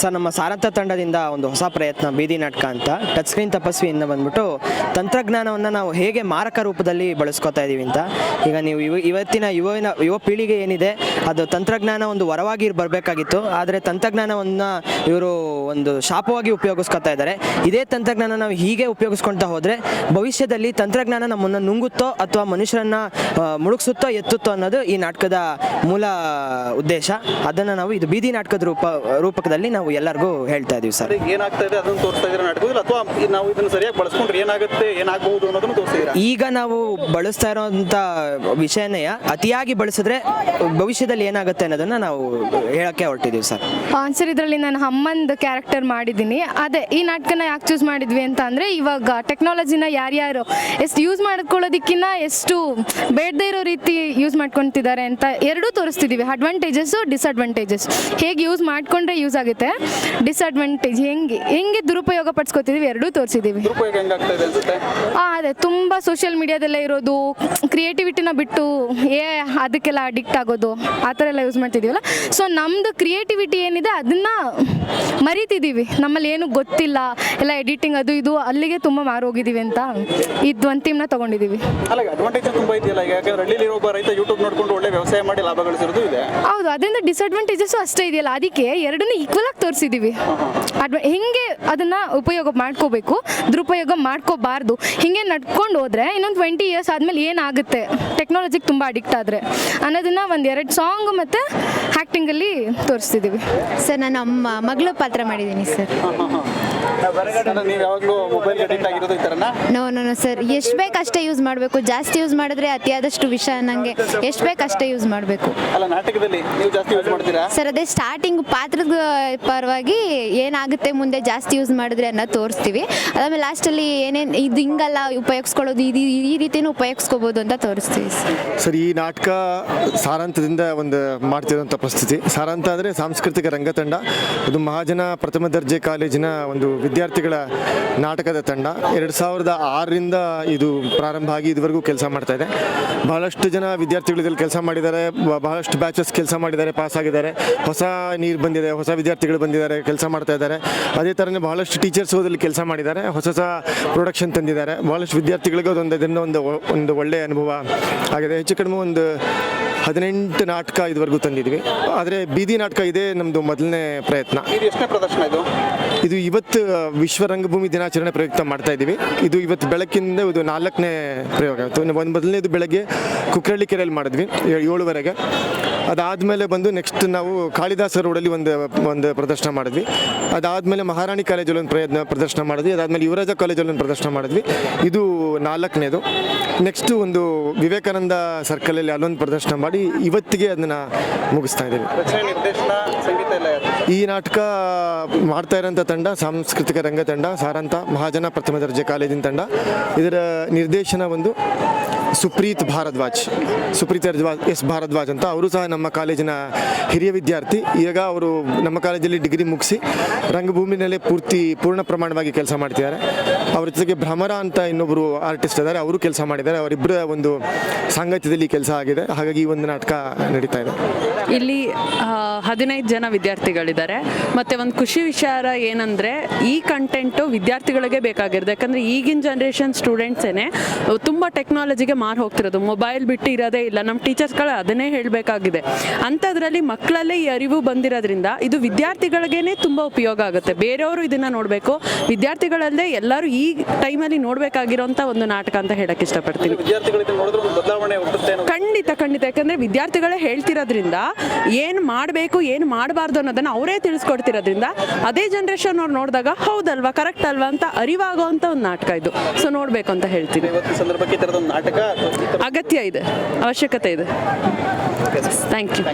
Sir, ನಮ್ಮ ಸಾರಂತ ತಂಡದಿಂದ ಒಂದು ಹೊಸ ಪ್ರಯತ್ನ ಬೀದಿ ನಾಟಕ ಅಂತ. ಟಚ್ ಸ್ಕ್ರೀನ್ ತಪಸ್ವಿಯಿಂದ ಬಂದ್ಬಿಟ್ಟು ತಂತ್ರಜ್ಞಾನವನ್ನು ನಾವು ಹೇಗೆ ಮಾರಕ ರೂಪದಲ್ಲಿ ಬಳಸ್ಕೊತಾ ಇದ್ದೀವಿ ಅಂತ. ಈಗ ನೀವು ಇವತ್ತಿನ ಯುವ ಪೀಳಿಗೆ ಏನಿದೆ, ಅದು ತಂತ್ರಜ್ಞಾನ ಒಂದು ವರವಾಗಿ ಬರಬೇಕಾಗಿತ್ತು. ಆದರೆ ತಂತ್ರಜ್ಞಾನವನ್ನು ಇವರು ಒಂದು ಶಾಪವಾಗಿ ಉಪಯೋಗಿಸ್ಕೊತಾ ಇದ್ದಾರೆ. ಇದೇ ತಂತ್ರಜ್ಞಾನ ನಾವು ಹೀಗೆ ಉಪಯೋಗಿಸ್ಕೊಳ್ತಾ ಹೋದರೆ ಭವಿಷ್ಯದಲ್ಲಿ ತಂತ್ರಜ್ಞಾನ ನಮ್ಮನ್ನು ನುಂಗುತ್ತೋ ಅಥವಾ ಮನುಷ್ಯರನ್ನ ಮುಳುಗಿಸುತ್ತೋ ಎತ್ತುತ್ತೋ ಅನ್ನೋದು ಈ ನಾಟಕದ ಮೂಲ ಉದ್ದೇಶ. ಅದನ್ನು ನಾವು ಇದು ಬೀದಿ ನಾಟಕದ ರೂಪಕದಲ್ಲಿ ನಾವು ಎಲ್ಲರಿಗೂ ಹೇಳ್ತಾ ಇದೀವಿ ಸರ್. ಏನಾಗ್ತಾ ಇದೆ ಅದನ್ನು ತೋರಿಸ್ತಾ ಇದ್ದೀರಾ ನಾಟಕದಲ್ಲಿ, ಅಥವಾ ನಾವು ಇದನ್ನು ಸರಿಯಾಗಿ ಬಳಸ್ಕೊಂಡ್ರೆ ಏನಾಗುತ್ತೆ ಏನಾಗಬಹುದು ಅನ್ನೋದನ್ನು ತೋರಿಸ್ತೀರಾ? ಈಗ ನಾವು ಬಳಸ್ತಾ ಇರೋಂಥ ವಿಷಯನೇ ಅತಿಯಾಗಿ ಬಳಸಿದ್ರೆ ಭವಿಷ್ಯದಲ್ಲಿ ಏನಾಗುತ್ತೆ ಅನ್ನೋದನ್ನ ನಾವು ಹೇಳಕ್ಕೆ ಹೊರಟಿದ್ದೀವಿ ಸರ್. ಸರ್, ಇದರಲ್ಲಿ ನಾನು ಅಮ್ಮಂದು ಕ್ಯಾರೆಕ್ಟರ್ ಮಾಡಿದ್ದೀನಿ. ಅದೇ ಈ ನಾಟಕನ ಯಾಕೆ ಚೂಸ್ ಮಾಡಿದ್ವಿ ಅಂತ ಅಂದರೆ, ಇವಾಗ ಟೆಕ್ನಾಲಜಿನ ಯಾರ್ಯಾರು ಎಷ್ಟು ಯೂಸ್ ಮಾಡ್ಕೊಳ್ಳೋದಕ್ಕಿಂತ ಎಷ್ಟು ಬೇಡದೇ ಇರೋ ರೀತಿ ಯೂಸ್ ಮಾಡ್ಕೊತಿದ್ದಾರೆ ಅಂತ ಎರಡೂ ತೋರಿಸ್ತಿದ್ದೀವಿ. ಅಡ್ವಾಂಟೇಜಸ್ಸು, ಡಿಸ್ಅಡ್ವಾಂಟೇಜಸ್, ಹೇಗೆ ಯೂಸ್ ಮಾಡಿಕೊಂಡ್ರೆ ಯೂಸ್ ಆಗುತ್ತೆ, ಡಿಸ್ಅಡ್ವಾಂಟೇಜ್ ಹೆಂಗೆ ದುರುಪಯೋಗ ಪಡಿಸ್ಕೊತಿದ್ದೀವಿ, ಎರಡೂ ತೋರಿಸಿದ್ದೀವಿ. ಅದೇ ತುಂಬ ಸೋಷಿಯಲ್ ಮೀಡಿಯಾದಲ್ಲೇ ಇರೋದು, ಕ್ರಿಯೇಟಿವಿಟಿನ ಬಿಟ್ಟು ಅದಕ್ಕೆಲ್ಲ ಅಡಿಕ್ಟ್ ಆಗೋದು, ಆ ಥರ ಎಲ್ಲ ಯೂಸ್ ಮಾಡ್ತಿದ್ದೀವಲ್ಲ. ಸೊ ನಮ್ಮದು ಕ್ರಿಯೇಟಿವಿಟಿ ಏನಿದೆ ಅದನ್ನು ಮರಿತಿದ್ದೀವಿ. ನಮ್ಮಲ್ಲಿ ಏನೂ ಗೊತ್ತಿಲ್ಲ, ಎಲ್ಲ ಎಡಿಟಿಂಗ್ ಅದು ಇದು ಅಲ್ಲಿಗೆ ತುಂಬ ಮಾರೋಗಿದ್ದೀವಿ ಅಂತ ಇದು ಒಂದು ಥೀಮ್ನ ತೊಗೊಂಡಿದ್ದೀವಿ. ಹೌದು, ಅದರಿಂದ ಡಿಸ್ಅಡ್ವಾಂಟೇಜಸ್ಸು ಅಷ್ಟೇ ಇದೆಯಲ್ಲ, ಅದಕ್ಕೆ ಎರಡನ್ನೂ ಈಕ್ವಲ್ ಆಗಿ ತೋರಿಸಿದ್ದೀವಿ. ಹೆಂಗೆ ಅದನ್ನು ಉಪಯೋಗ ಮಾಡ್ಕೋಬೇಕು, ದುರುಪಯೋಗ ಮಾಡ್ಕೋಬಾರ್ದು, ಹಿಂಗೆ ನಡ್ಕೊಂಡು ಹೋದರೆ ಇನ್ನೊಂದು 20 years ಆದಮೇಲೆ ಏನಾಗುತ್ತೆ ಟೆಕ್ನಾಲಜಿಗೆ ತುಂಬ ಅಡಿಕ್ಟ್ ಆದರೆ ಅನ್ನೋದನ್ನು 1-2 ಸಾಂಗ್ ಮತ್ತು ಆ್ಯಕ್ಟಿಂಗಲ್ಲಿ ತೋರಿಸ್ತಿದ್ದೀವಿ. ಸರ್, ನಾನು ಮಗಳು ಪಾತ್ರ ಮಾಡಿದ್ದೀನಿ ಸರ್. ನೋ ಸರ್, ಎಷ್ಟು ಬೇಕು ಅಷ್ಟೇ ಯೂಸ್ ಮಾಡಬೇಕು. ಜಾಸ್ತಿ ಯೂಸ್ ಮಾಡಿದ್ರೆ ಅತಿಯಾದಷ್ಟು ವಿಷ ಅನ್ನಂಗೆ. ಎಷ್ಟು ಬೇಕು ಅಷ್ಟೇ ಯೂಸ್ ಮಾಡಬೇಕು ಸರ್. ಅದೇ ಸ್ಟಾರ್ಟಿಂಗ್ ಪಾತ್ರದ ಪರವಾಗಿ ಏನಾಗುತ್ತೆ ಮುಂದೆ ಜಾಸ್ತಿ ಯೂಸ್ ಮಾಡಿದ್ರೆ ಅನ್ನೋದು ತೋರಿಸ್ತೀವಿ. ಅದಾದ್ಮೇಲೆ ಲಾಸ್ಟಲ್ಲಿ ಏನೇನು ಇದು ಹಿಂಗಲ್ಲ ಉಪಯೋಗಿಸ್ಕೊಳ್ಳೋದು, ಈ ರೀತಿಯೂ ಉಪಯೋಗಿಸ್ಕೋಬೋದು ಅಂತ ತೋರಿಸ್ತೀವಿ ಸರ್. ಈ ನಾಟಕ ಸಾರಾಂತದಿಂದ ಒಂದು ಮಾಡ್ತಿರೋಂಥ ಪರಿಸ್ಥಿತಿ. ಸಾರಾಂತ ಅಂದರೆ ಸಾಂಸ್ಕೃತಿಕ ರಂಗತಂಡ. ಇದು ಮಹಾಜನ ಪ್ರಥಮ ದರ್ಜೆ ಕಾಲೇಜಿನ ಒಂದು ವಿದ್ಯಾರ್ಥಿಗಳ ನಾಟಕದ ತಂಡ. 2006ರಿಂದ ಇದು ಪ್ರಾರಂಭ ಆಗಿ ಇದುವರೆಗೂ ಕೆಲಸ ಮಾಡ್ತಾ ಇದೆ. ಬಹಳಷ್ಟು ಜನ ವಿದ್ಯಾರ್ಥಿಗಳು ಇದರಲ್ಲಿ ಕೆಲಸ ಮಾಡಿದ್ದಾರೆ. ಬಹಳಷ್ಟು ಬ್ಯಾಚಸ್ ಕೆಲಸ ಮಾಡಿದ್ದಾರೆ, ಪಾಸ್ ಆಗಿದ್ದಾರೆ. ಹೊಸ ನೀರು ಬಂದಿದೆ, ಹೊಸ ವಿದ್ಯಾರ್ಥಿಗಳು ಬಂದಿದ್ದಾರೆ, ಕೆಲಸ ಮಾಡ್ತಾ ಇದ್ದಾರೆ. ಅದೇ ಥರನೇ ಬಹಳಷ್ಟು ಟೀಚರ್ಸ್ ಅದರಲ್ಲಿ ಕೆಲಸ ಮಾಡಿದ್ದಾರೆ, ಹೊಸ ಪ್ರೊಡಕ್ಷನ್ ತಂದಿದ್ದಾರೆ. ಬಹಳಷ್ಟು ವಿದ್ಯಾರ್ಥಿಗಳಿಗೆ ಇದರಿಂದ ಒಂದು ಒಳ್ಳೆಯ ಅನುಭವ ಆಗಿದೆ. ಹೆಚ್ಚು ಕಡಿಮೆ ಒಂದು 18 ನಾಟಕ ಇದುವರೆಗೂ ತಂದಿದ್ವಿ. ಆದರೆ ಬೀದಿ ನಾಟಕ ಇದೇ ನಮ್ಮದು ಮೊದಲನೇ ಪ್ರಯತ್ನ. ಇದು ಇವತ್ತು ವಿಶ್ವ ರಂಗಭೂಮಿ ದಿನಾಚರಣೆ ಪ್ರಯುಕ್ತ ಮಾಡ್ತಾ ಇದ್ದೀವಿ. ಇದು ಇವತ್ತು ಬೆಳಕಿಂದ ಇದು 4ನೇ ಪ್ರಯೋಗ ಆಯಿತು. ಮೊದಲನೇದು ಬೆಳಗ್ಗೆ ಕುಕ್ರಳ್ಳಿ ಕೆರೆಯಲ್ಲಿ ಮಾಡಿದ್ವಿ 7:30. ಅದಾದಮೇಲೆ ಬಂದು ನೆಕ್ಸ್ಟ್ ನಾವು ಕಾಳಿದಾಸ ರೋಡಲ್ಲಿ ಒಂದು ಪ್ರದರ್ಶನ ಮಾಡಿದ್ವಿ. ಅದಾದಮೇಲೆ ಮಹಾರಾಣಿ ಕಾಲೇಜಲ್ಲಿ ಒಂದು ಪ್ರದರ್ಶನ ಮಾಡಿದ್ವಿ. ಅದಾದಮೇಲೆ ಯುವರಾಜ ಕಾಲೇಜಲ್ಲಿ ಒಂದು ಪ್ರದರ್ಶನ ಮಾಡಿದ್ವಿ. ಇದು 4ನೇದು. ನೆಕ್ಸ್ಟು ಒಂದು ವಿವೇಕಾನಂದ ಸರ್ಕಲಲ್ಲಿ ಅಲ್ಲೊಂದು ಪ್ರದರ್ಶನ ಮಾಡಿ ಇವತ್ತಿಗೆ ಅದನ್ನು ಮುಗಿಸ್ತಾ ಇದ್ದೀವಿ. ಈ ನಾಟಕ ಮಾಡ್ತಾ ಇರೋಂಥ ತಂಡ ಸಾಂಸ್ಕೃತಿಕ ರಂಗ ತಂಡ ಸಾರಂತ ಮಹಾಜನ ಪ್ರಥಮ ದರ್ಜೆ ಕಾಲೇಜಿನ ತಂಡ. ಇದರ ನಿರ್ದೇಶನ ಒಂದು ಸುಪ್ರೀತ್ ಎಸ್ ಭಾರದ್ವಾಜ್ ಅಂತ. ಅವರು ಸಹ ನಮ್ಮ ಕಾಲೇಜಿನ ಹಿರಿಯ ವಿದ್ಯಾರ್ಥಿ. ಈಗ ಅವರು ನಮ್ಮ ಕಾಲೇಜಲ್ಲಿ ಡಿಗ್ರಿ ಮುಗಿಸಿ ರಂಗಭೂಮಿನಲ್ಲೇ ಪೂರ್ಣ ಪ್ರಮಾಣವಾಗಿ ಕೆಲಸ ಮಾಡ್ತಿದ್ದಾರೆ. ಅವ್ರ ಜೊತೆಗೆ ಭ್ರಮರ ಅಂತ ಇನ್ನೊಬ್ಬರು ಆರ್ಟಿಸ್ಟ್ ಇದ್ದಾರೆ, ಅವರು ಕೆಲಸ ಮಾಡಿದ್ದಾರೆ. ಅವರಿಬ್ಬರ ಒಂದು ಸಾಂಗತ್ಯದಲ್ಲಿ ಕೆಲಸ ಆಗಿದೆ. ಹಾಗಾಗಿ ಈ ಒಂದು ನಾಟಕ ನಡೀತಾ ಇದೆ. ಇಲ್ಲಿ 15 ಜನ ವಿದ್ಯಾರ್ಥಿಗಳಿದ್ದಾರೆ. ಮತ್ತು ಒಂದು ಖುಷಿ ವಿಚಾರ ಏನಂದರೆ, ಈ ಕಂಟೆಂಟು ವಿದ್ಯಾರ್ಥಿಗಳಿಗೆ ಬೇಕಾಗಿರೋದು. ಯಾಕಂದರೆ ಈಗಿನ ಜನ್ರೇಷನ್ ಸ್ಟೂಡೆಂಟ್ಸೇನೆ ತುಂಬ ಟೆಕ್ನಾಲಜಿಗೆ ಮಾರು ಹೋಗ್ತಿರೋದು. ಮೊಬೈಲ್ ಬಿಟ್ಟು ಇರೋದೇ ಇಲ್ಲ. ನಮ್ಮ ಟೀಚರ್ಸ್ಗಳು ಅದನ್ನೇ ಹೇಳಬೇಕಾಗಿದೆ. ಅಂಥದ್ರಲ್ಲಿ ಮಕ್ಕಳಲ್ಲೇ ಈ ಅರಿವು ಬಂದಿರೋದ್ರಿಂದ ಇದು ವಿದ್ಯಾರ್ಥಿಗಳಿಗೇ ತುಂಬ ಉಪಯೋಗ ಆಗುತ್ತೆ. ಬೇರೆಯವರು ಇದನ್ನು ನೋಡಬೇಕು, ವಿದ್ಯಾರ್ಥಿಗಳಲ್ಲದೆ ಎಲ್ಲರೂ ಈ ಟೈಮಲ್ಲಿ ನೋಡಬೇಕಾಗಿರೋಂಥ ಒಂದು ನಾಟಕ ಅಂತ ಹೇಳಕ್ಕೆ ಇಷ್ಟಪಡ್ತೀನಿ. ಖಂಡಿತ. ಯಾಕಂದರೆ ವಿದ್ಯಾರ್ಥಿಗಳೇ ಹೇಳ್ತಿರೋದ್ರಿಂದ ಏನು ಮಾಡಬೇಕು ಏನು ಮಾಡಬಾರ್ದು ಅನ್ನೋದನ್ನು ಅವರೇ ತಿಳಿಸ್ಕೊಡ್ತಿರೋದ್ರಿಂದ ಅದೇ ಜನ್ರೇಷನ್ ಅವ್ರು ನೋಡಿದಾಗ ಹೌದಲ್ವಾ, ಕರೆಕ್ಟ್ ಅಲ್ವಾ ಅಂತ ಅರಿವಾಗುವಂಥ ಒಂದು ನಾಟಕ ಇದು. ಸೊ ನೋಡಬೇಕು ಅಂತ ಹೇಳ್ತೀನಿ. ಅಗತ್ಯ ಇದೆ, ಅವಶ್ಯಕತೆ ಇದೆ. Thank you.